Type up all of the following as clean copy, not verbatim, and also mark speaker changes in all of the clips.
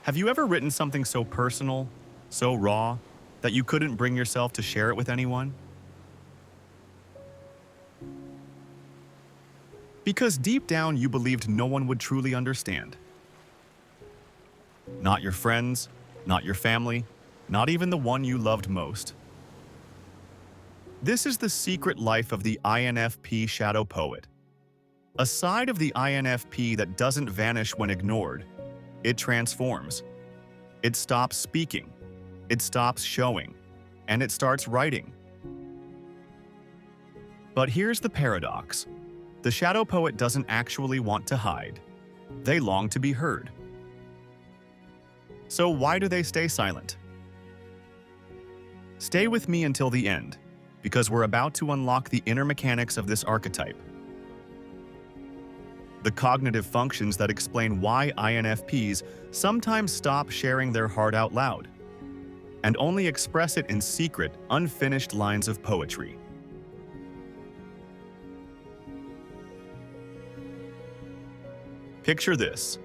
Speaker 1: Have you ever written something so personal, so raw, that you couldn't bring yourself to share it with anyone? Because deep down you believed no one would truly understand. Not your friends, not your family, not even the one you loved most. This is the secret life of the INFP Shadow Poet. A side of the INFP that doesn't vanish when ignored. It transforms. It stops speaking. It stops showing. And it starts writing. But here's the paradox. The Shadow Poet doesn't actually want to hide. They long to be heard. So why do they stay silent? Stay with me until the end, because we're about to unlock the inner mechanics of this archetype. The cognitive functions that explain why INFPs sometimes stop sharing their heart out loud, and only express it in secret, unfinished lines of poetry. Picture this: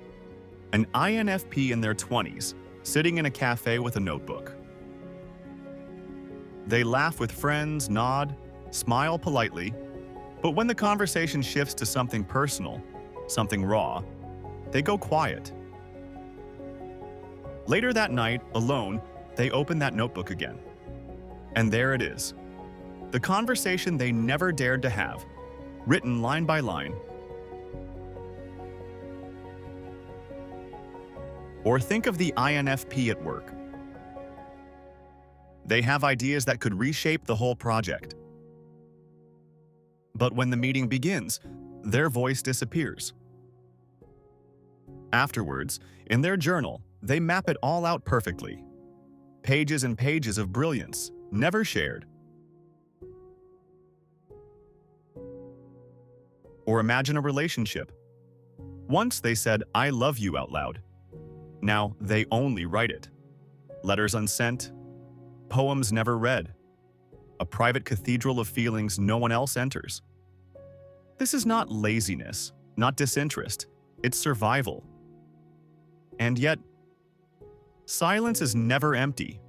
Speaker 1: an INFP in their 20s, sitting in a cafe with a notebook. They laugh with friends, nod, smile politely, but when the conversation shifts to something personal, something raw, they go quiet. Later that night, alone, they open that notebook again. And there it is. The conversation they never dared to have, written line by line. Or think of the INFP at work. They have ideas that could reshape the whole project. But when the meeting begins, their voice disappears. Afterwards, in their journal, they map it all out perfectly. Pages and pages of brilliance, never shared. Or imagine a relationship. Once they said, "I love you" out loud. Now they only write it. Letters unsent, poems never read, a private cathedral of feelings no one else enters. This is not laziness, not disinterest, it's survival. And yet, silence is never empty.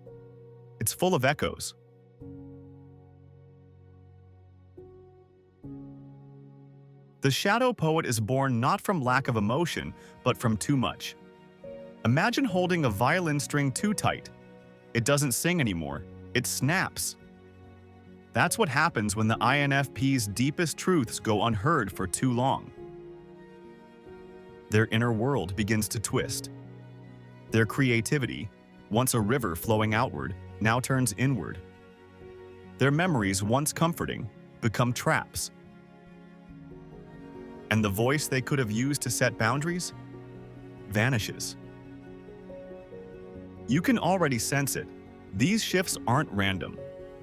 Speaker 1: It's full of echoes. The Shadow Poet is born not from lack of emotion, but from too much. Imagine holding a violin string too tight. It doesn't sing anymore, it snaps. That's what happens when the INFP's deepest truths go unheard for too long. Their inner world begins to twist. Their creativity, once a river flowing outward, now turns inward. Their memories, once comforting, become traps. And the voice they could have used to set boundaries vanishes. You can already sense it. These shifts aren't random.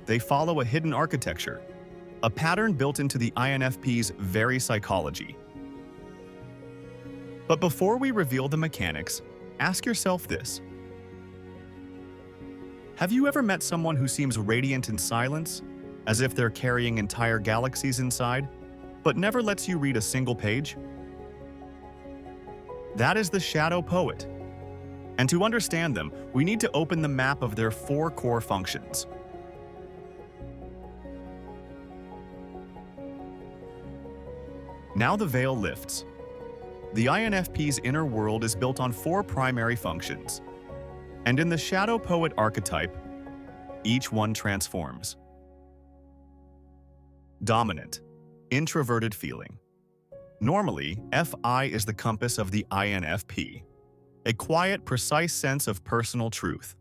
Speaker 1: They follow a hidden architecture, a pattern built into the INFP's very psychology. But before we reveal the mechanics, ask yourself this. Have you ever met someone who seems radiant in silence, as if they're carrying entire galaxies inside, but never lets you read a single page? That is the Shadow Poet. And to understand them, we need to open the map of their 4 core functions. Now the veil lifts. The INFP's inner world is built on 4 primary functions. And in the Shadow Poet archetype, each one transforms. Dominant, introverted feeling. Normally, FI is the compass of the INFP. A quiet, precise sense of personal truth.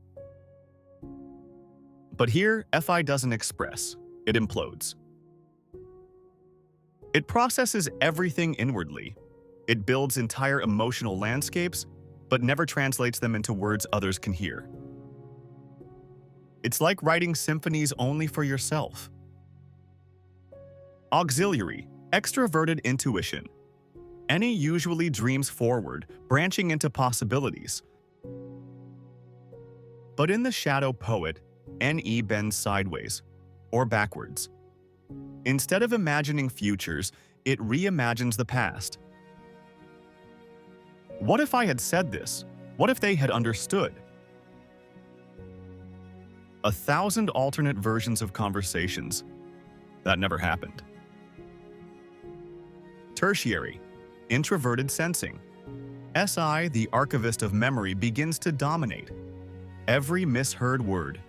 Speaker 1: But here, FI doesn't express, it implodes. It processes everything inwardly. It builds entire emotional landscapes, but never translates them into words others can hear. It's like writing symphonies only for yourself. Auxiliary, extroverted intuition. Any usually dreams forward, branching into possibilities. But in the Shadow Poet, NE bends sideways, or backwards. Instead of imagining futures, it reimagines the past. What if I had said this? What if they had understood? 1,000 alternate versions of conversations. That never happened. Tertiary, introverted sensing. SI, the archivist of memory, begins to dominate. Every misheard word,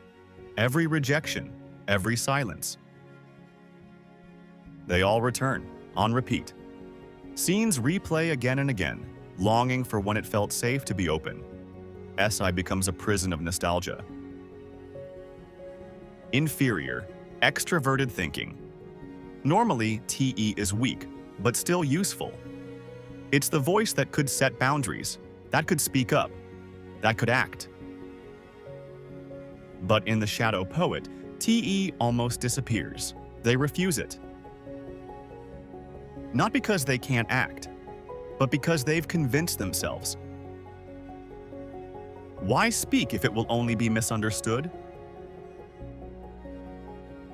Speaker 1: every rejection, every silence. They all return, on repeat. Scenes replay again and again, longing for when it felt safe to be open. SI becomes a prison of nostalgia. Inferior, extroverted thinking. Normally, TE is weak, but still useful. It's the voice that could set boundaries, that could speak up, that could act. But in the Shadow Poet, TE almost disappears. They refuse it. Not because they can't act, but because they've convinced themselves. Why speak if it will only be misunderstood?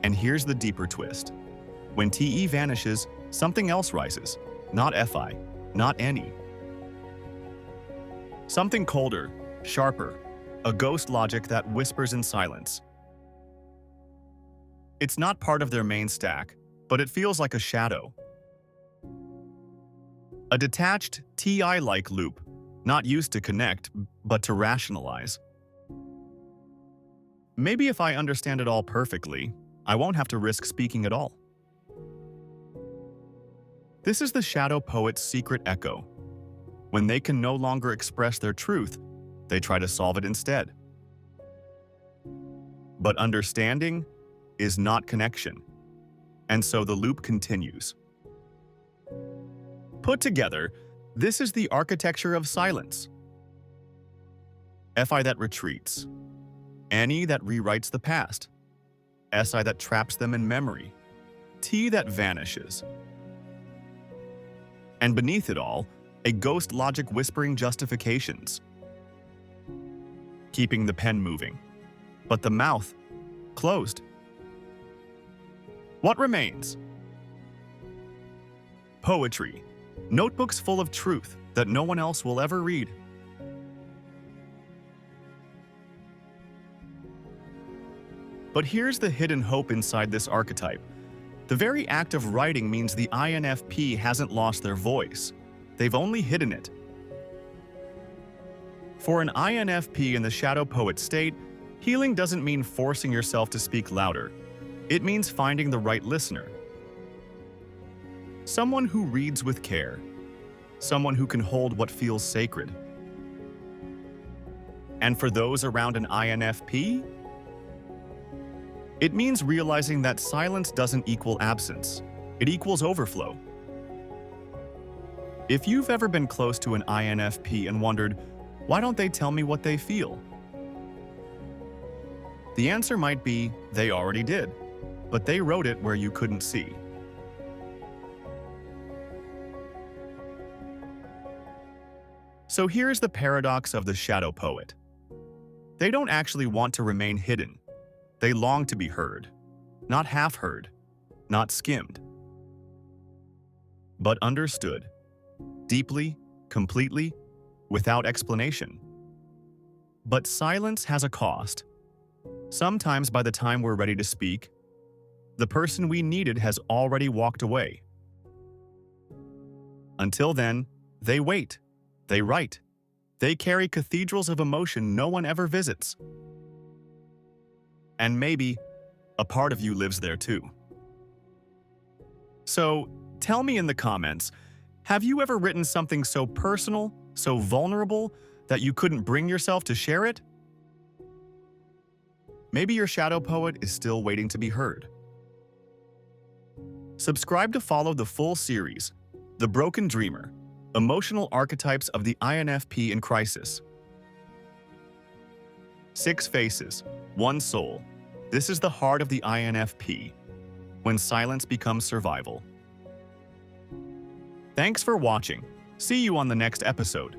Speaker 1: And here's the deeper twist. When TE vanishes, something else rises. Not FI, not NE. Something colder, sharper, a ghost logic that whispers in silence. It's not part of their main stack, but it feels like a shadow. A detached, TI-like loop, not used to connect, but to rationalize. Maybe if I understand it all perfectly, I won't have to risk speaking at all. This is the Shadow Poet's secret echo. When they can no longer express their truth, they try to solve it instead. But understanding is not connection, and so the loop continues. Put together, this is the architecture of silence. FI that retreats, NE that rewrites the past, SI that traps them in memory, T that vanishes. And beneath it all, a ghost logic whispering justifications. Keeping the pen moving, but the mouth closed. What remains? Poetry. Notebooks full of truth that no one else will ever read. But here's the hidden hope inside this archetype. The very act of writing means the INFP hasn't lost their voice. They've only hidden it. For an INFP in the Shadow Poet state, healing doesn't mean forcing yourself to speak louder. It means finding the right listener. Someone who reads with care. Someone who can hold what feels sacred. And for those around an INFP, it means realizing that silence doesn't equal absence. It equals overflow. If you've ever been close to an INFP and wondered, why don't they tell me what they feel? The answer might be, they already did, but they wrote it where you couldn't see. So here's the paradox of the Shadow Poet. They don't actually want to remain hidden. They long to be heard, not half heard, not skimmed, but understood, deeply, completely, without explanation. But silence has a cost. Sometimes by the time we're ready to speak, the person we needed has already walked away. Until then, they wait. They write. They carry cathedrals of emotion no one ever visits. And maybe a part of you lives there too. So tell me in the comments, have you ever written something so personal, so vulnerable, that you couldn't bring yourself to share it? Maybe your Shadow Poet is still waiting to be heard. Subscribe to follow the full series, The Broken Dreamer, Emotional Archetypes of the INFP in Crisis. 6 faces, 1 soul. This is the heart of the INFP, when silence becomes survival. Thanks for watching. See you on the next episode.